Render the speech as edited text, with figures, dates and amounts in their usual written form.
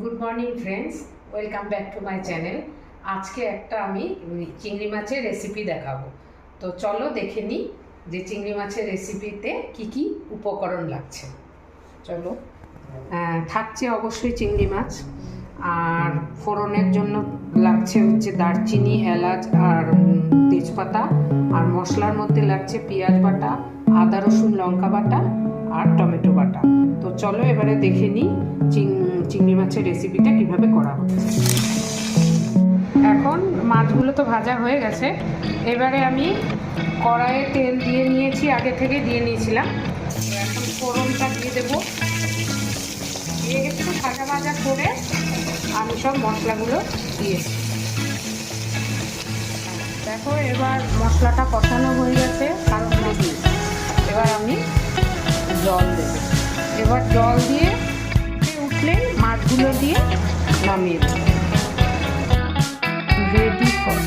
Good morning friends, welcome back to my channel. আজকে একটা আমি চিংড়ি মাছের রেসিপি দেখাবো। তো চলো দেখে নিই যে চিংড়ি মাছের রেসিপিতে কি কি উপকরণ লাগছে। চলো, থাকছে অবশ্যই চিংড়ি মাছ, আর ফোড়নের জন্য লাগছে হচ্ছে দারচিনি, এলাচ আর তেজপাতা, আর মশলার মধ্যে লাগছে পেঁয়াজ বাটা, আদা রসুন লঙ্কা বাটা আর টমেটো বাটা। তো চলো এবারে দেখে নিই চিংড়ি মাছের রেসিপিটা কিভাবে করা হচ্ছে। এখন মাছগুলো তো ভাজা হয়ে গেছে, এবারে আমি কড়াইয়ে তেল দিয়ে নিয়েছি, আগে থেকে দিয়ে নিয়েছিলাম। এখন ফোড়নটা দিয়ে দেবো, দিয়ে একটু ভাজা ভাজা করে আমি সব মশলাগুলো দিয়েছি। দেখো এবার মশলাটা কষানো হয়ে গেছে, কারণ দিয়ে এবার আমি জল দেবো। এবার জল দিয়ে উঠলে মাছগুলো দিয়ে নামিয়ে দেবো। Ready for